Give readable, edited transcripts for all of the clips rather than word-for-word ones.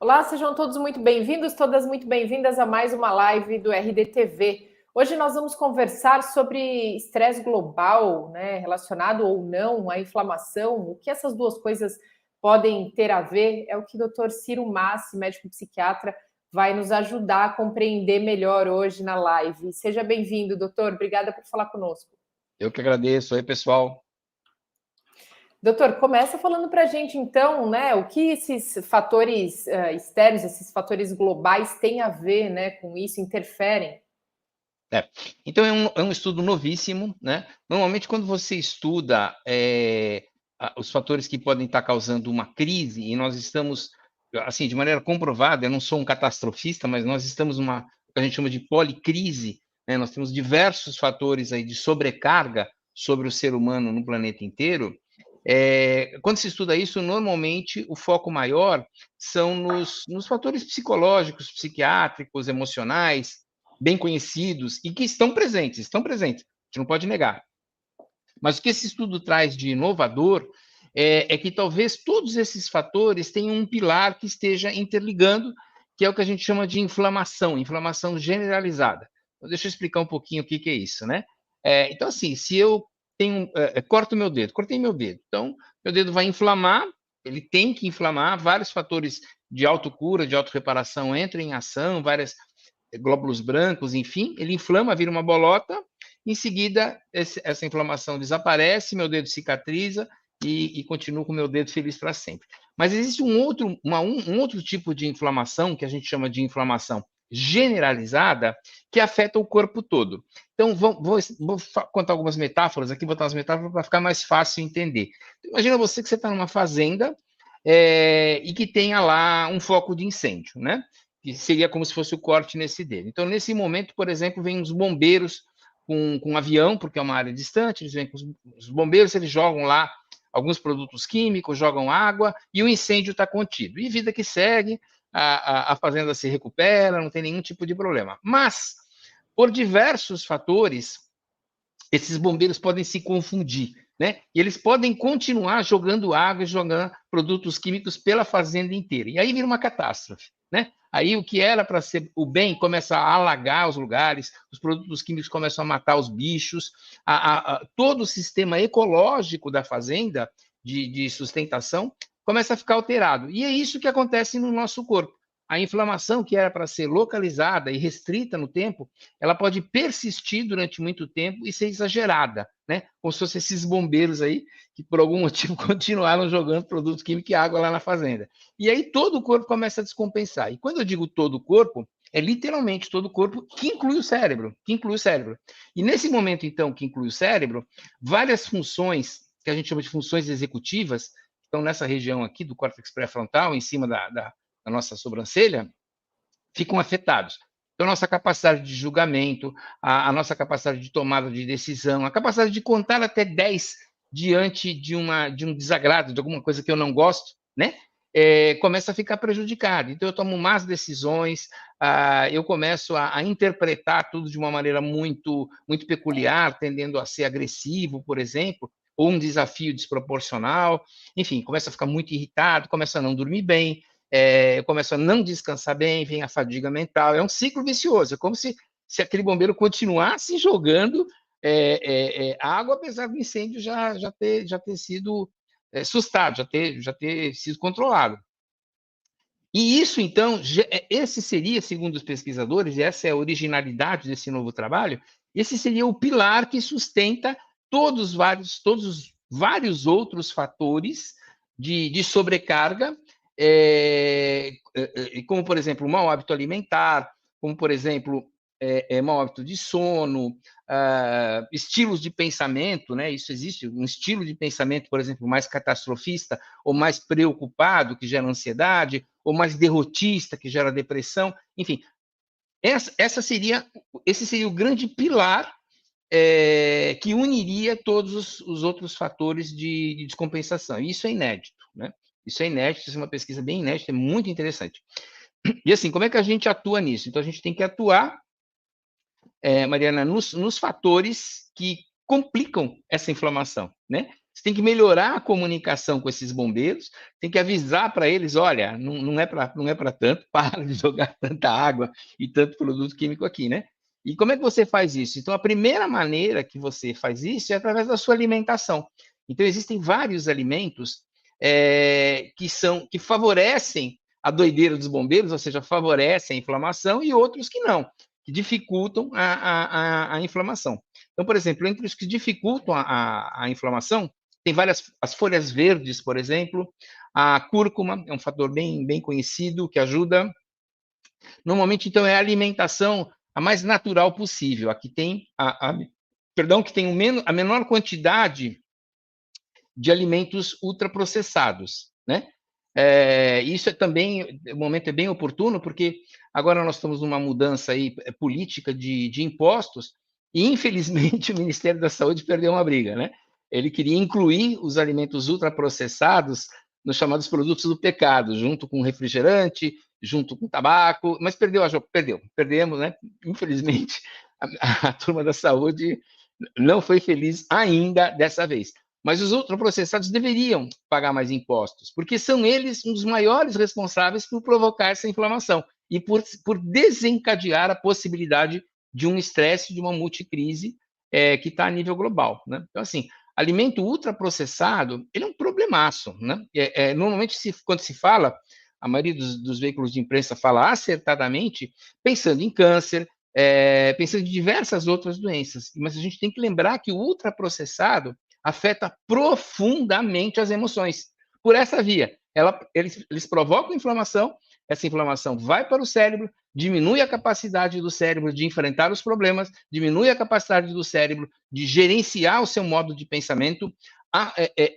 Olá, sejam todos muito bem-vindos, todas muito bem-vindas a mais uma live do RDTV. Hoje nós vamos conversar sobre estresse global, né, relacionado ou não à inflamação, o que essas duas coisas podem ter a ver, é o que o Dr. Ciro Massi, médico psiquiatra, vai nos ajudar a compreender melhor hoje na live. Seja bem-vindo, doutor, obrigada por falar conosco. Eu que agradeço. Oi, pessoal. Doutor, começa falando para a gente, então, né, o que esses fatores externos, esses fatores globais têm a ver, né, com isso, interferem? Então, é um estudo novíssimo, né? Normalmente, quando você estuda os fatores que podem estar causando uma crise, e nós estamos, assim, de maneira comprovada, eu não sou um catastrofista, mas nós estamos numa, o que a gente chama de policrise, né? Nós temos diversos fatores aí de sobrecarga sobre o ser humano no planeta inteiro. Quando se estuda isso, normalmente o foco maior são nos fatores psicológicos, psiquiátricos, emocionais, bem conhecidos e que estão presentes, a gente não pode negar. Mas o que esse estudo traz de inovador é que talvez todos esses fatores tenham um pilar que esteja interligando, que é o que a gente chama de inflamação generalizada. Então, deixa eu explicar um pouquinho o que é isso, né? Então, assim, se eu corto meu dedo, cortei meu dedo, então meu dedo vai inflamar, ele tem que inflamar, vários fatores de autocura, de autorreparação entram em ação, várias glóbulos brancos, enfim, ele inflama, vira uma bolota, em seguida essa inflamação desaparece, meu dedo cicatriza e continuo com meu dedo feliz para sempre. Mas existe um outro tipo de inflamação, que a gente chama de inflamação generalizada, que afeta o corpo todo. Então, vou contar algumas metáforas aqui, botar umas metáforas para ficar mais fácil entender. Imagina você que você está numa fazenda e que tenha lá um foco de incêndio, né? Que seria como se fosse o corte nesse dedo. Então, nesse momento, por exemplo, vem os bombeiros com um avião, porque é uma área distante, eles vêm com os bombeiros, eles jogam lá alguns produtos químicos, jogam água e o incêndio está contido. E vida que segue, a fazenda se recupera, não tem nenhum tipo de problema. Mas, por diversos fatores, esses bombeiros podem se confundir, né? E eles podem continuar jogando água, jogando produtos químicos pela fazenda inteira. E aí vira uma catástrofe, né? Aí o que era para ser o bem começa a alagar os lugares, os produtos químicos começam a matar os bichos, todo o sistema ecológico da fazenda, de sustentação, começa a ficar alterado. E é isso que acontece no nosso corpo. A inflamação, que era para ser localizada e restrita no tempo, ela pode persistir durante muito tempo e ser exagerada, né? Como se fossem esses bombeiros aí, que por algum motivo continuaram jogando produtos químicos e água lá na fazenda. E aí todo o corpo começa a descompensar. E quando eu digo todo o corpo, é literalmente todo o corpo, que inclui o cérebro, E nesse momento, então, que inclui o cérebro, várias funções, que a gente chama de funções executivas, estão nessa região aqui do córtex pré-frontal, em cima da nossa sobrancelha, ficam afetados. Então, a nossa capacidade de julgamento, a nossa capacidade de tomada de decisão, a capacidade de contar até 10 diante de um desagrado, de alguma coisa que eu não gosto, né? Começa a ficar prejudicado. Então, eu tomo más decisões, eu começo a interpretar tudo de uma maneira muito, muito peculiar, tendendo a ser agressivo, por exemplo, ou um desafio desproporcional. Enfim, começa a ficar muito irritado, começa a não dormir bem, eu começo a não descansar bem, vem a fadiga mental, é um ciclo vicioso, é como se aquele bombeiro continuasse jogando água, apesar do incêndio já ter sido sustado, já ter sido controlado. E isso, então, esse seria, segundo os pesquisadores, e essa é a originalidade desse novo trabalho, esse seria o pilar que sustenta todos os vários outros fatores de sobrecarga, como, por exemplo, o mau hábito alimentar, como, por exemplo, mau hábito de sono, estilos de pensamento, né? Isso existe, um estilo de pensamento, por exemplo, mais catastrofista ou mais preocupado, que gera ansiedade, ou mais derrotista, que gera depressão, enfim. Esse seria o grande pilar que uniria todos os outros fatores de descompensação. E isso é inédito, né? Isso é inédito, isso é uma pesquisa bem inédita, é muito interessante. E assim, como é que a gente atua nisso? Então, a gente tem que atuar, Mariana, nos fatores que complicam essa inflamação, né? Você tem que melhorar a comunicação com esses bombeiros, tem que avisar para eles, olha, não é para tanto, para de jogar tanta água e tanto produto químico aqui, né? E como é que você faz isso? Então, a primeira maneira que você faz isso é através da sua alimentação. Então, existem vários alimentos que favorecem a doideira dos bombeiros, ou seja, favorecem a inflamação, e outros que não, que dificultam a inflamação. Então, por exemplo, entre os que dificultam a inflamação, tem as folhas verdes, por exemplo, a cúrcuma é um fator bem conhecido que ajuda. Normalmente, então, é a alimentação a mais natural possível. Aqui tem que tem a menor quantidade de alimentos ultraprocessados, né? Isso também, o momento é bem oportuno, porque agora nós estamos numa mudança aí política de impostos, e infelizmente o Ministério da Saúde perdeu uma briga, né? Ele queria incluir os alimentos ultraprocessados nos chamados produtos do pecado, junto com refrigerante, junto com tabaco, mas perdemos, né? Infelizmente, a turma da saúde não foi feliz ainda dessa vez. Mas os ultraprocessados deveriam pagar mais impostos, porque são eles um dos maiores responsáveis por provocar essa inflamação e por desencadear a possibilidade de um estresse, de uma multicrise que está a nível global, né? Então, assim, alimento ultraprocessado, ele é um problemaço, né? Normalmente, quando se fala, a maioria dos veículos de imprensa fala acertadamente, pensando em câncer, pensando em diversas outras doenças. Mas a gente tem que lembrar que o ultraprocessado afeta profundamente as emoções. Por essa via, eles provocam inflamação, essa inflamação vai para o cérebro, diminui a capacidade do cérebro de enfrentar os problemas, diminui a capacidade do cérebro de gerenciar o seu modo de pensamento,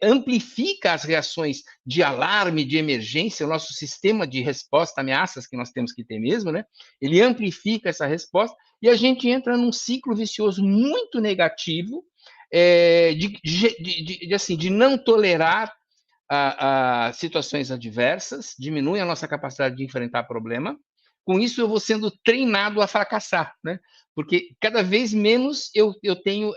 amplifica as reações de alarme, de emergência, o nosso sistema de resposta a ameaças que nós temos que ter mesmo, né? Ele amplifica essa resposta e a gente entra num ciclo vicioso muito negativo, de não tolerar a situações adversas, diminui a nossa capacidade de enfrentar problema. Com isso, eu vou sendo treinado a fracassar, né? Porque cada vez menos eu tenho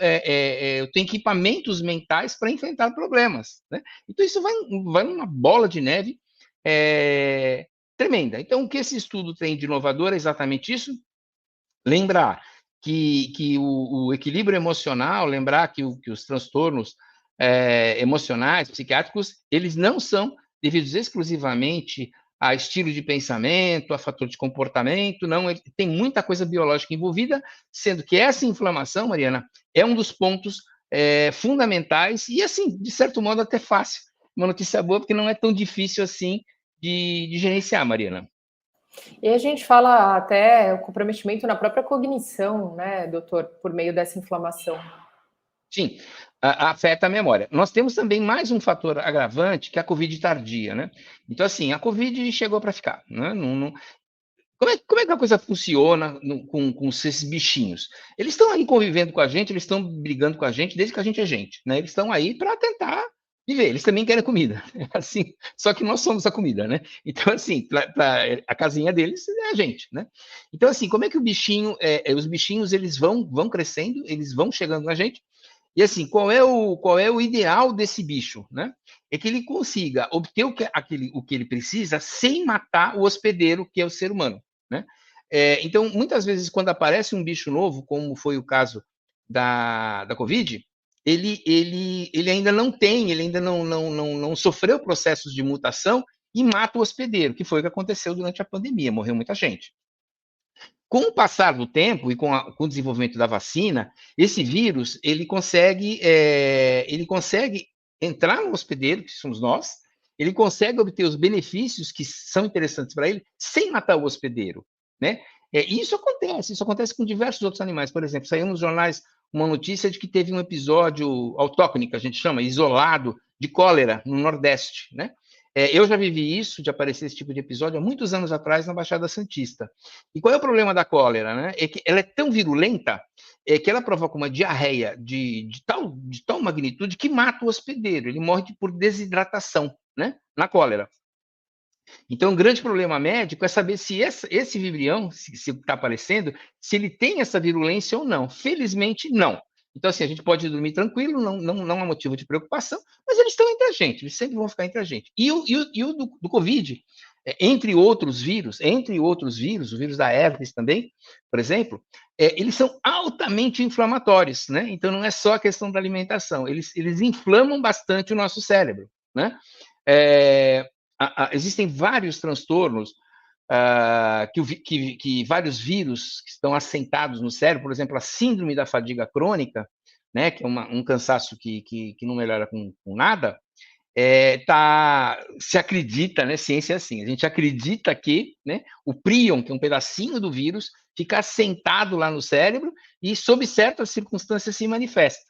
equipamentos mentais para enfrentar problemas, né? Então, isso vai numa bola de neve tremenda. Então, o que esse estudo tem de inovador é exatamente isso. Lembrar que o equilíbrio emocional, lembrar que os transtornos emocionais, psiquiátricos, eles não são devidos exclusivamente a estilo de pensamento, a fator de comportamento, não, tem muita coisa biológica envolvida, sendo que essa inflamação, Mariana, é um dos pontos fundamentais e, assim, de certo modo, até fácil. Uma notícia boa, porque não é tão difícil assim de gerenciar, Mariana. E a gente fala até o comprometimento na própria cognição, né, doutor, por meio dessa inflamação. Sim, afeta a memória. Nós temos também mais um fator agravante, que é a Covid tardia, né? Então, assim, a Covid chegou para ficar, né? Como é que a coisa funciona com esses bichinhos? Eles estão aí convivendo com a gente, eles estão brigando com a gente desde que a gente é gente, né? Eles estão aí para tentar viver, eles também querem comida, assim, só que nós somos a comida, né? Então, assim, a casinha deles é a gente, né? Então, assim, como é que os bichinhos, eles vão crescendo, eles vão chegando na gente, e assim, qual é o ideal desse bicho, né? É que ele consiga obter o que ele precisa sem matar o hospedeiro, que é o ser humano, né? Então, muitas vezes, quando aparece um bicho novo, como foi o caso da Covid, ele ainda não tem, ele ainda não sofreu processos de mutação e mata o hospedeiro, que foi o que aconteceu durante a pandemia, morreu muita gente. Com o passar do tempo e com o desenvolvimento da vacina, esse vírus ele consegue entrar no hospedeiro, que somos nós, ele consegue obter os benefícios que são interessantes para ele sem matar o hospedeiro, né? Isso acontece com diversos outros animais. Por exemplo, saiu nos jornais uma notícia de que teve um episódio autóctone, que a gente chama, isolado, de cólera no Nordeste, né? Eu já vivi isso, de aparecer esse tipo de episódio há muitos anos atrás na Baixada Santista. E qual é o problema da cólera, né? É que ela é tão virulenta que ela provoca uma diarreia de tal magnitude que mata o hospedeiro. Ele morre por desidratação, né? Na cólera. Então, um grande problema médico é saber se esse vibrião, se está aparecendo, se ele tem essa virulência ou não. Felizmente, não. Então, assim, a gente pode dormir tranquilo, não há motivo de preocupação, mas eles estão entre a gente, eles sempre vão ficar entre a gente. E o do Covid, entre outros vírus, o vírus da herpes também, por exemplo, eles são altamente inflamatórios, né? Então, não é só a questão da alimentação, eles inflamam bastante o nosso cérebro, né? Existem vários transtornos que vários vírus que estão assentados no cérebro, por exemplo, a síndrome da fadiga crônica, né, que é um cansaço que não melhora com nada, se acredita, né, ciência é assim, a gente acredita que, né, o prion, que é um pedacinho do vírus, fica assentado lá no cérebro e, sob certas circunstâncias, se manifesta.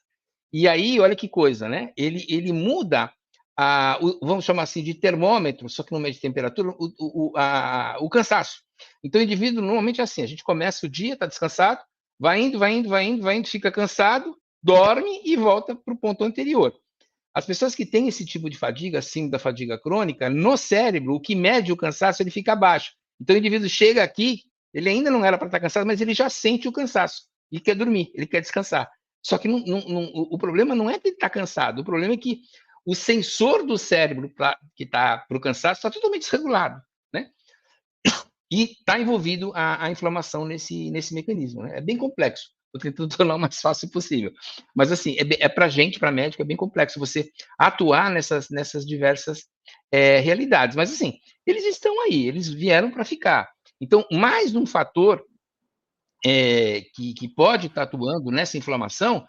E aí, olha que coisa, né? Ele muda, vamos chamar assim, de termômetro, só que não mede temperatura, o cansaço. Então, o indivíduo, normalmente é assim, a gente começa o dia, está descansado, vai indo, fica cansado, dorme e volta para o ponto anterior. As pessoas que têm esse tipo de fadiga, acima da fadiga crônica, no cérebro, o que mede o cansaço, ele fica baixo. Então, o indivíduo chega aqui, ele ainda não era para estar cansado, mas ele já sente o cansaço e quer dormir, ele quer descansar. Só que o problema não é que ele está cansado, o problema é que o sensor do cérebro que está para o cansaço está totalmente desregulado, né? E está envolvido a inflamação nesse mecanismo, né? É bem complexo. Estou tentando tornar o mais fácil possível. Mas, assim, para a gente, para médico, é bem complexo você atuar nessas diversas realidades. Mas, assim, eles estão aí, eles vieram para ficar. Então, mais um fator que pode estar atuando nessa inflamação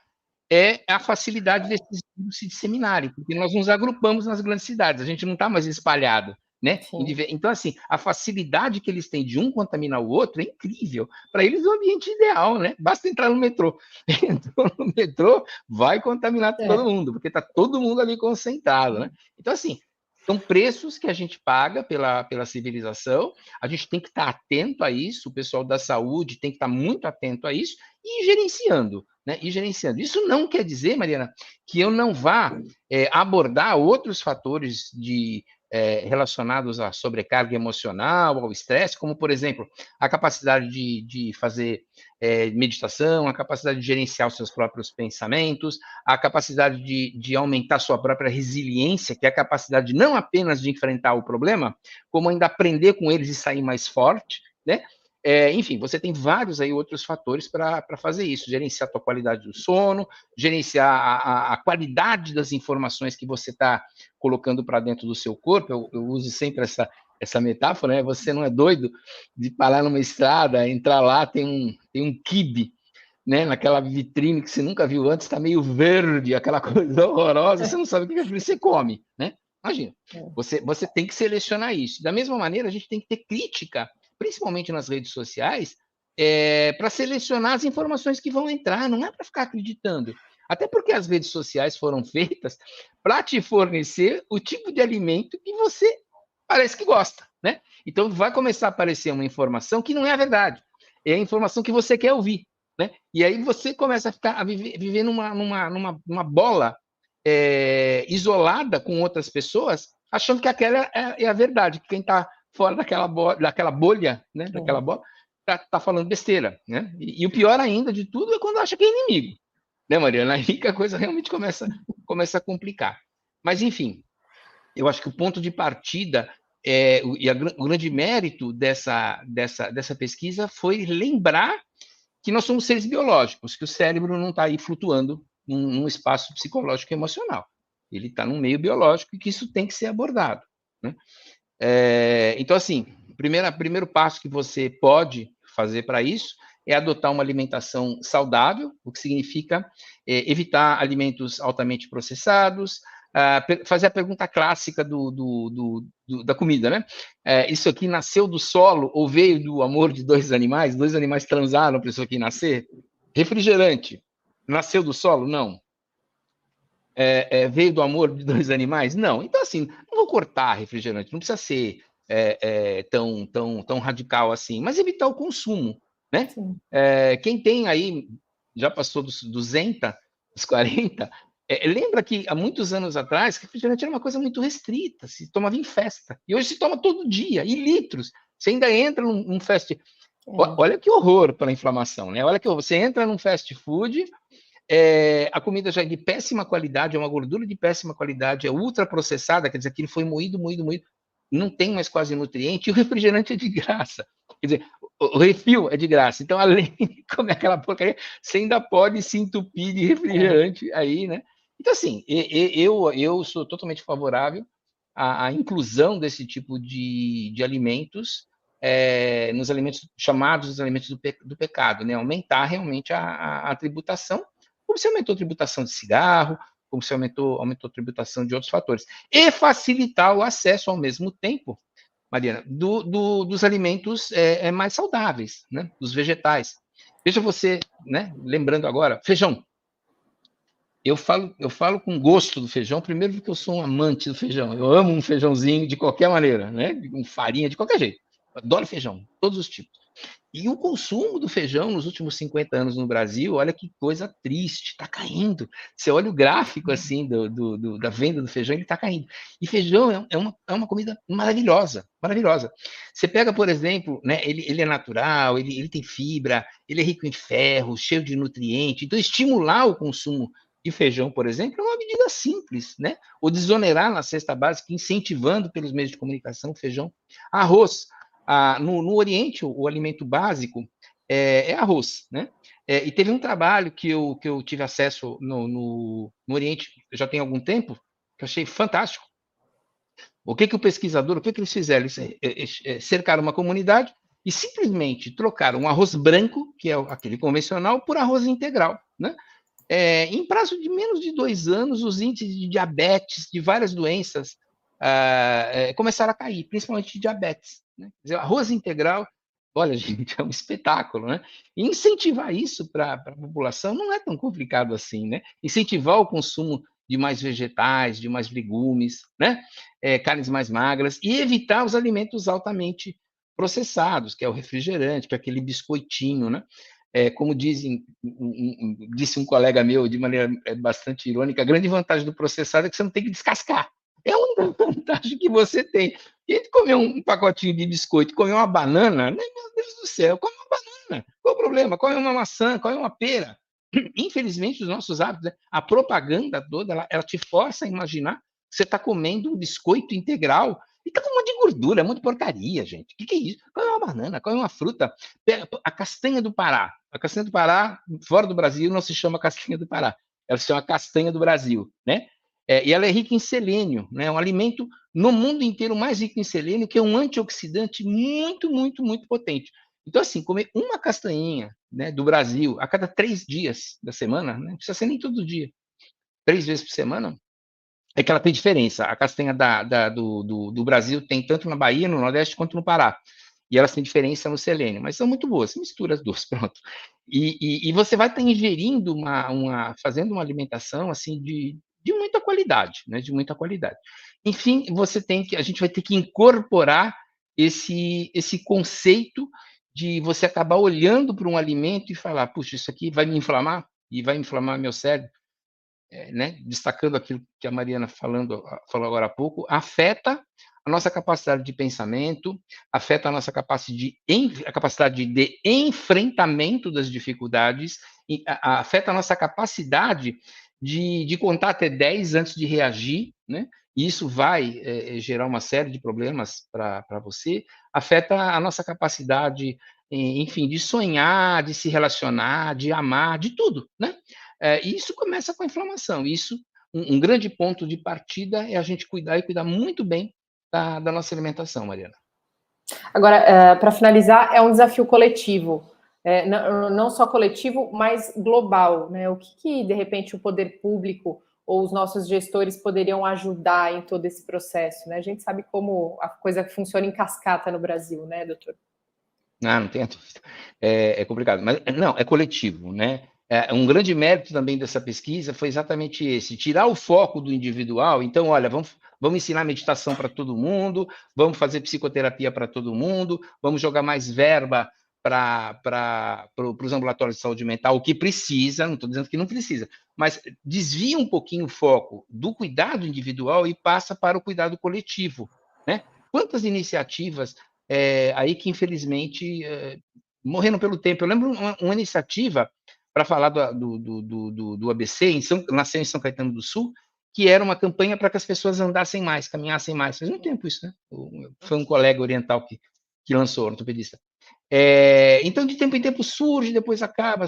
é a facilidade desses vírus se disseminarem, porque nós nos agrupamos nas grandes cidades, a gente não está mais espalhado, né? Então, assim, a facilidade que eles têm de um contaminar o outro é incrível. Para eles é o ambiente ideal, né? Basta entrar no metrô. Entrou no metrô, vai contaminar todo mundo, porque está todo mundo ali concentrado, né? Então, assim, são preços que a gente paga pela civilização, a gente tem que estar atento a isso, o pessoal da saúde tem que estar muito atento a isso e ir gerenciando, né? Ir gerenciando. Isso não quer dizer, Mariana, que eu não vá abordar outros fatores relacionados à sobrecarga emocional, ao estresse, como, por exemplo, a capacidade de fazer meditação, a capacidade de gerenciar os seus próprios pensamentos, a capacidade de aumentar sua própria resiliência, que é a capacidade não apenas de enfrentar o problema, como ainda aprender com eles e sair mais forte, né? Enfim, você tem vários aí outros fatores para fazer isso, gerenciar a tua qualidade do sono, gerenciar a qualidade das informações que você está colocando para dentro do seu corpo. Eu uso sempre essa metáfora, né? Você não é doido de parar numa estrada, entrar lá, tem um quibe, né? Naquela vitrine que você nunca viu antes, está meio verde, aquela coisa horrorosa, você não sabe o que é aquilo, você come, né? Imagina, você tem que selecionar isso. Da mesma maneira, a gente tem que ter crítica, principalmente nas redes sociais, para selecionar as informações que vão entrar, não é para ficar acreditando. Até porque as redes sociais foram feitas para te fornecer o tipo de alimento que você parece que gosta, né? Então, vai começar a aparecer uma informação que não é a verdade, é a informação que você quer ouvir, né? E aí você começa a viver numa bola isolada com outras pessoas, achando que aquela é a verdade, que quem está fora daquela bolha, né? Daquela bola, tá falando besteira, né? E o pior ainda de tudo é quando acha que é inimigo, né, Mariana? Aí que a coisa realmente começa a complicar. Mas, enfim, eu acho que o ponto de partida o grande mérito dessa pesquisa foi lembrar que nós somos seres biológicos, que o cérebro não está aí flutuando num espaço psicológico e emocional. Ele está num meio biológico e que isso tem que ser abordado, né? Então, assim, primeiro passo que você pode fazer para isso é adotar uma alimentação saudável, o que significa evitar alimentos altamente processados, fazer a pergunta clássica da comida, né? Isso aqui nasceu do solo ou veio do amor de dois animais? Dois animais transaram para isso aqui nascer? Refrigerante, nasceu do solo? Não. Veio do amor de dois animais? Não. Então, assim, não vou cortar refrigerante, não precisa ser tão radical assim, mas evitar o consumo, né? Quem tem aí, já passou dos 200, dos 40, lembra que há muitos anos atrás, refrigerante era uma coisa muito restrita, se tomava em festa, e hoje se toma todo dia, e litros. Você ainda entra num fast... Olha que horror para a inflamação, né? Olha que você entra num fast food, a comida já é de péssima qualidade, é uma gordura de péssima qualidade, é ultraprocessada, quer dizer, aquilo foi moído, não tem mais quase nutriente, e o refrigerante é de graça. Quer dizer, o refil é de graça. Então, além de comer aquela porcaria, você ainda pode se entupir de refrigerante aí, né? Então, assim, eu sou totalmente favorável à inclusão desse tipo de alimentos nos alimentos chamados os alimentos do pecado, né? Aumentar realmente a tributação, como se aumentou a tributação de cigarro, como se aumentou a tributação de outros fatores. E facilitar o acesso ao mesmo tempo, Mariana, dos alimentos mais saudáveis, né? Dos vegetais. Veja você, né? Lembrando agora, feijão. Eu falo com gosto do feijão, primeiro porque eu sou um amante do feijão. Eu amo um feijãozinho de qualquer maneira, né? Com farinha, de qualquer jeito. Adoro feijão, todos os tipos. E o consumo do feijão nos últimos 50 anos no Brasil, olha que coisa triste, está caindo. Você olha o gráfico assim da venda do feijão, ele está caindo. E feijão é uma comida maravilhosa, maravilhosa. Você pega, por exemplo, né, ele é natural, ele tem fibra, ele é rico em ferro, cheio de nutrientes. Então, estimular o consumo de feijão, por exemplo, é uma medida simples, né? Ou desonerar na cesta básica, incentivando pelos meios de comunicação o feijão. Arroz. No Oriente, o alimento básico é arroz, né? E teve um trabalho que eu tive acesso no Oriente já tem algum tempo, que eu achei fantástico. O que o pesquisador, o que eles fizeram? Eles cercaram uma comunidade e simplesmente trocaram um arroz branco, que é aquele convencional, por arroz integral, né? Em prazo de menos de 2 anos, os índices de diabetes, de várias doenças, começaram a cair, principalmente de diabetes. Né? Quer dizer, arroz integral, olha, gente, é um espetáculo, né? E incentivar isso para a população não é tão complicado assim, né? Incentivar o consumo de mais vegetais, de mais legumes, né? Carnes mais magras, e evitar os alimentos altamente processados, que é o refrigerante, que é aquele biscoitinho, né? Como disse um colega meu de maneira bastante irônica, a grande vantagem do processado é que você não tem que descascar. É a única vantagem que você tem. E ele comer um pacotinho de biscoito, comer uma banana, né? Meu Deus do céu, come uma banana. Qual o problema? Come uma maçã, come uma pera. Infelizmente, os nossos hábitos, né? A propaganda toda, ela te força a imaginar que você está comendo um biscoito integral e tá com um monte de gordura, um monte de porcaria, gente. O que é isso? Come uma banana, come uma fruta. A castanha do Pará. A castanha do Pará, fora do Brasil, não se chama castanha do Pará. Ela se chama castanha do Brasil, né? E ela é rica em selênio, né? É um alimento no mundo inteiro mais rico em selênio, que é um antioxidante muito, muito, muito potente. Então, assim, comer uma castanhinha, né, do Brasil a cada 3 dias da semana, né, não precisa ser nem todo dia, 3 vezes por semana, é que ela tem diferença. A castanha do Brasil tem tanto na Bahia, no Nordeste, quanto no Pará. E elas têm diferença no selênio, mas são muito boas. Você mistura as duas, pronto. E você vai estar ingerindo fazendo uma alimentação assim de muita qualidade, né? De muita qualidade. Enfim, a gente vai ter que incorporar esse conceito de você acabar olhando para um alimento e falar, puxa, isso aqui vai me inflamar e vai inflamar meu cérebro. Né, destacando aquilo que a Mariana falou agora há pouco, afeta a nossa capacidade de pensamento, afeta a nossa capacidade de enfrentamento das dificuldades, afeta a nossa capacidade de contar até 10 antes de reagir, né? E isso vai gerar uma série de problemas para você, afeta a nossa capacidade, enfim, de sonhar, de se relacionar, de amar, de tudo, né? E isso começa com a inflamação. Isso, um grande ponto de partida é a gente cuidar e cuidar muito bem da nossa alimentação, Mariana. Agora, para finalizar, é um desafio coletivo. Não só coletivo, mas global. Né? O que, de repente, o poder público ou os nossos gestores poderiam ajudar em todo esse processo? Né? A gente sabe como a coisa funciona em cascata no Brasil, né, doutor? Não tenha dúvida. É complicado, mas não, é coletivo, né? Um grande mérito também dessa pesquisa foi exatamente esse, tirar o foco do individual. Então, olha, vamos ensinar meditação para todo mundo, vamos fazer psicoterapia para todo mundo, vamos jogar mais verba para os ambulatórios de saúde mental, o que precisa, não estou dizendo que não precisa, mas desvia um pouquinho o foco do cuidado individual e passa para o cuidado coletivo, né? Quantas iniciativas aí que, infelizmente, morreram pelo tempo. Eu lembro uma iniciativa para falar do ABC, nasceu em São Caetano do Sul, que era uma campanha para que as pessoas andassem mais, caminhassem mais. Faz muito tempo isso, né? Foi um colega oriental que lançou, ortopedista. Então, de tempo em tempo surge, depois acaba,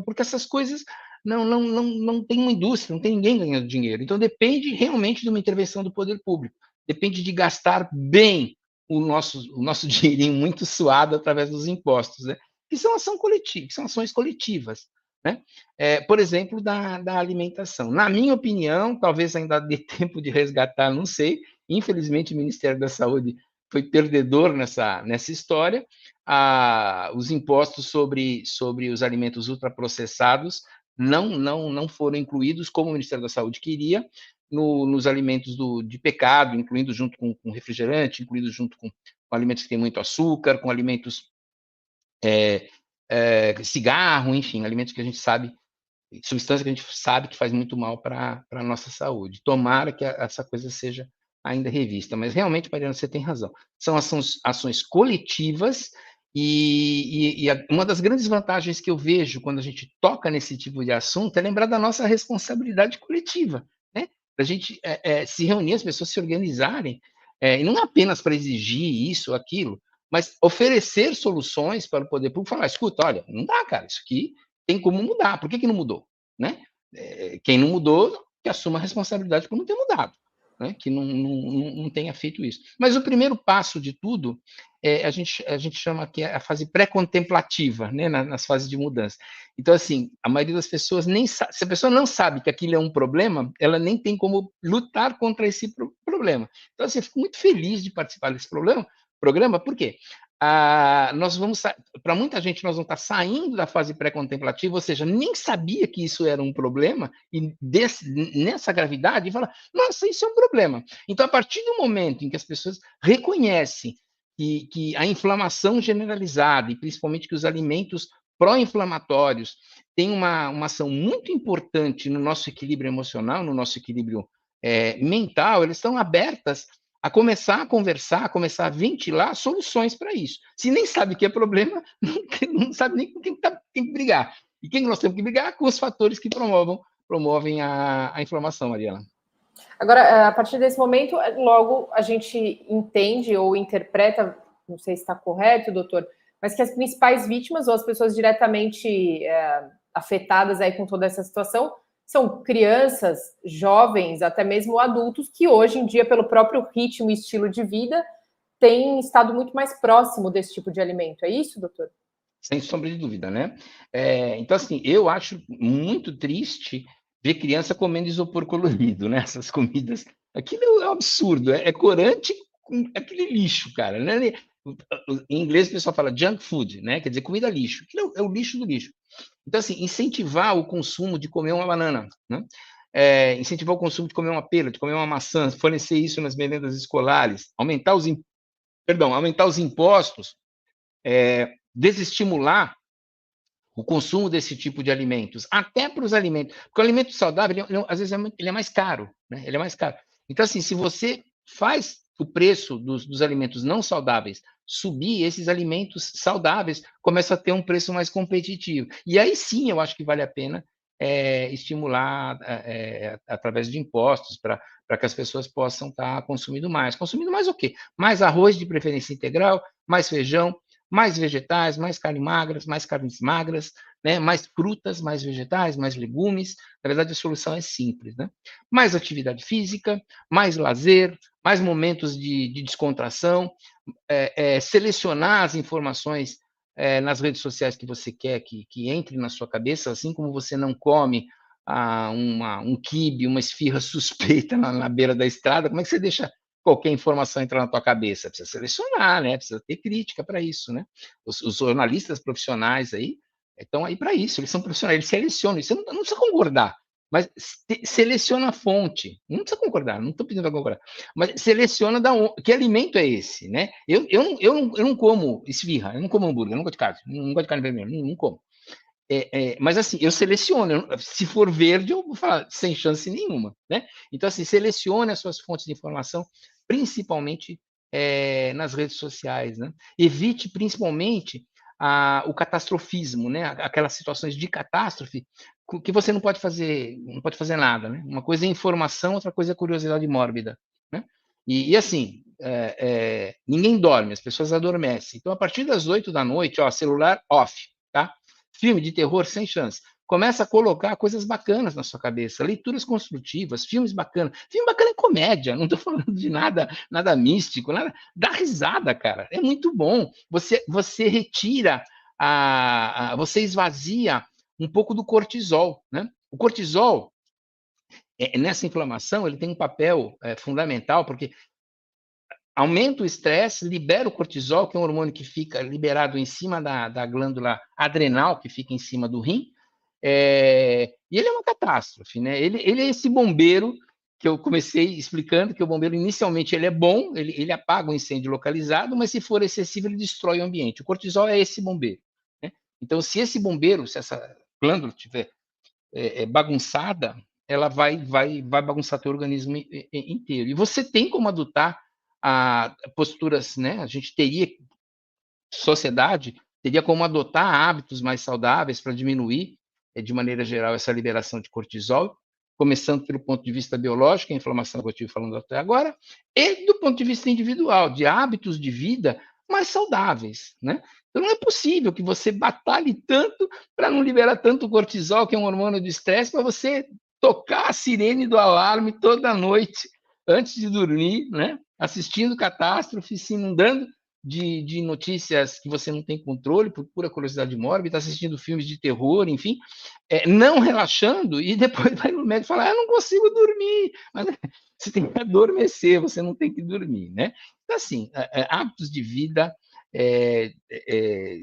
porque essas coisas não tem uma indústria, não tem ninguém ganhando dinheiro. Então, depende realmente de uma intervenção do poder público. Depende de gastar bem o nosso dinheirinho muito suado através dos impostos, né? Que são ação coletiva, que são ações coletivas, né? Por exemplo, da alimentação. Na minha opinião, talvez ainda dê tempo de resgatar, não sei. Infelizmente, o Ministério da Saúde foi perdedor nessa história. Os impostos sobre os alimentos ultraprocessados não foram incluídos, como o Ministério da Saúde queria, nos alimentos de pecado, incluindo junto com refrigerante, incluindo junto com alimentos que têm muito açúcar, com alimentos cigarro, enfim, alimentos que a gente sabe, substância que a gente sabe que faz muito mal para a nossa saúde. Tomara que essa coisa seja ainda revista, mas realmente, Mariana, você tem razão. São ações coletivas e uma das grandes vantagens que eu vejo quando a gente toca nesse tipo de assunto é lembrar da nossa responsabilidade coletiva, né? Da gente se reunir, as pessoas se organizarem, e não apenas para exigir isso ou aquilo, mas oferecer soluções para o poder público, falar, escuta, olha, não dá, cara, isso aqui tem como mudar, por que não mudou? Né? Quem não mudou, que assuma a responsabilidade por não ter mudado, né? Que não tenha feito isso. Mas o primeiro passo de tudo, a gente chama que é a fase pré-contemplativa, né? Nas fases de mudança. Então, assim, a maioria das pessoas nem sabe, se a pessoa não sabe que aquilo é um problema, ela nem tem como lutar contra esse problema. Então, assim, eu fico muito feliz de participar desse programa, por quê? Nós vamos, para muita gente, nós vamos estar saindo da fase pré-contemplativa, ou seja, nem sabia que isso era um problema, e nessa gravidade, fala, nossa, isso é um problema. Então, a partir do momento em que as pessoas reconhecem que a inflamação generalizada, e principalmente que os alimentos pró-inflamatórios têm uma ação muito importante no nosso equilíbrio emocional, no nosso equilíbrio mental, eles estão abertas a começar a conversar, a começar a ventilar soluções para isso. Se nem sabe o que é problema, não sabe nem com quem tem que brigar. E quem nós temos que brigar? Com os fatores que promovem a inflamação, Mariana. Agora, a partir desse momento, logo a gente entende ou interpreta, não sei se está correto, doutor, mas que as principais vítimas ou as pessoas diretamente afetadas aí com toda essa situação são crianças, jovens, até mesmo adultos, que hoje em dia, pelo próprio ritmo e estilo de vida, têm estado muito mais próximo desse tipo de alimento. É isso, doutor? Sem sombra de dúvida, né? Então, assim, eu acho muito triste ver criança comendo isopor colorido, né? Essas comidas. Aquilo é um absurdo, é corante com aquele lixo, cara. Né? Em inglês o pessoal fala junk food, né? Quer dizer, comida lixo. Aquilo é o lixo do lixo. Então, assim, incentivar o consumo de comer uma banana, né? Incentivar o consumo de comer uma pera, de comer uma maçã, fornecer isso nas merendas escolares, aumentar os impostos, desestimular o consumo desse tipo de alimentos, até para os alimentos, porque o alimento saudável, às vezes, ele é mais caro, né? Ele é mais caro. Então, assim, se você faz o preço dos alimentos não saudáveis subir, esses alimentos saudáveis começam a ter um preço mais competitivo. E aí sim, eu acho que vale a pena estimular através de impostos para que as pessoas possam estar consumindo mais. Consumindo mais o quê? Mais arroz, de preferência integral, mais feijão, mais vegetais, mais carnes magras, né? Mais frutas, mais vegetais, mais legumes. Na verdade, a solução é simples, né? Mais atividade física, mais lazer, mais momentos de descontração, selecionar as informações nas redes sociais que você quer que entre na sua cabeça, assim como você não come um quibe, uma esfirra suspeita na beira da estrada, como é que você deixa qualquer informação entrar na tua cabeça? Precisa selecionar, né? Precisa ter crítica para isso, né? Os jornalistas profissionais aí estão aí para isso, eles são profissionais, eles selecionam, você não precisa concordar, mas seleciona a fonte, não precisa concordar, não estou pedindo para concordar, mas seleciona que alimento é esse, né? Eu não como esfirra, eu não como hambúrguer, eu não gosto de carne, não gosto de carne vermelha, não como. Mas assim, eu seleciono, se for verde, eu vou falar sem chance nenhuma, né? Então, assim, selecione as suas fontes de informação, principalmente nas redes sociais, né? Evite, principalmente, o catastrofismo, né? Aquelas situações de catástrofe que você não pode fazer nada, né? Uma coisa é informação, outra coisa é curiosidade mórbida, né? E assim, ninguém dorme, as pessoas adormecem. Então, a partir das 8 da noite, ó, celular off, tá? Filme de terror sem chance. Começa a colocar coisas bacanas na sua cabeça, leituras construtivas, filmes bacanas. Filme bacana é comédia, não estou falando de nada místico, nada. Dá risada, cara. É muito bom. Você retira, você esvazia um pouco do cortisol, né? O cortisol, nessa inflamação, ele tem um papel fundamental, porque aumenta o estresse, libera o cortisol, que é um hormônio que fica liberado em cima da glândula adrenal, que fica em cima do rim, e ele é uma catástrofe, né? Ele é esse bombeiro que eu comecei explicando, que o bombeiro inicialmente ele é bom, ele apaga o incêndio localizado, mas se for excessivo ele destrói o ambiente. O cortisol é esse bombeiro, né? Então, se essa glândula estiver bagunçada, ela vai bagunçar teu organismo inteiro. E você tem como adotar posturas, né? A gente sociedade teria como adotar hábitos mais saudáveis para diminuir, de maneira geral, essa liberação de cortisol, começando pelo ponto de vista biológico, a inflamação que eu estive falando até agora, e do ponto de vista individual, de hábitos de vida mais saudáveis, né? Então, não é possível que você batalhe tanto para não liberar tanto cortisol, que é um hormônio do estresse, para você tocar a sirene do alarme toda noite, antes de dormir, né? Assistindo catástrofe, se inundando de notícias que você não tem controle, por pura curiosidade mórbida, assistindo filmes de terror, enfim, não relaxando, e depois vai no médico e fala, eu não consigo dormir. Mas você tem que adormecer, você não tem que dormir, né? Então, assim, hábitos de vida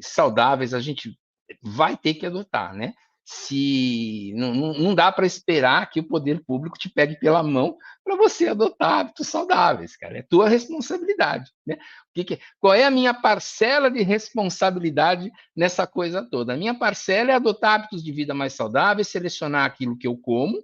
saudáveis a gente vai ter que adotar, né? Se não dá para esperar que o poder público te pegue pela mão para você adotar hábitos saudáveis, cara. É tua responsabilidade, né? Qual é a minha parcela de responsabilidade nessa coisa toda? A minha parcela é adotar hábitos de vida mais saudáveis, selecionar aquilo que eu como,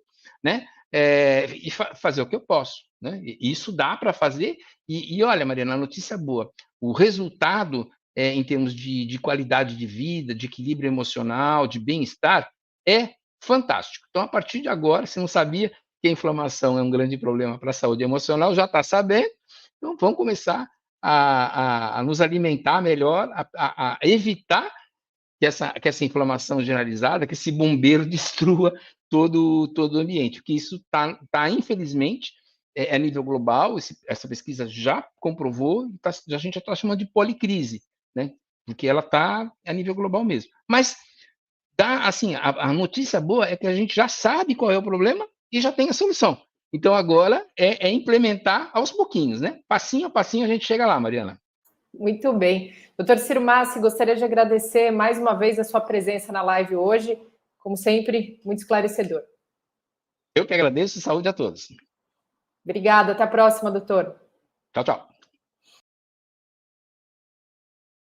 né? E fazer o que eu posso, né? Isso dá para fazer. E olha, Mariana, a notícia boa. O resultado em termos de qualidade de vida, de equilíbrio emocional, de bem-estar, é fantástico. Então, a partir de agora, se não sabia que a inflamação é um grande problema para a saúde emocional, já está sabendo. Então, vamos começar a nos alimentar melhor, a evitar que essa inflamação generalizada, que esse bombeiro destrua todo o ambiente, porque isso está infelizmente, a nível global, essa pesquisa já comprovou, a gente já está chamando de policrise, né? Porque ela está a nível global mesmo. Mas assim, a notícia boa é que a gente já sabe qual é o problema e já tem a solução. Então, agora é implementar aos pouquinhos, né? Passinho a passinho a gente chega lá, Mariana. Muito bem. Doutor Ciro Massi, gostaria de agradecer mais uma vez a sua presença na live hoje. Como sempre, muito esclarecedor. Eu que agradeço, saúde a todos. Obrigada, até a próxima, doutor. Tchau, tchau.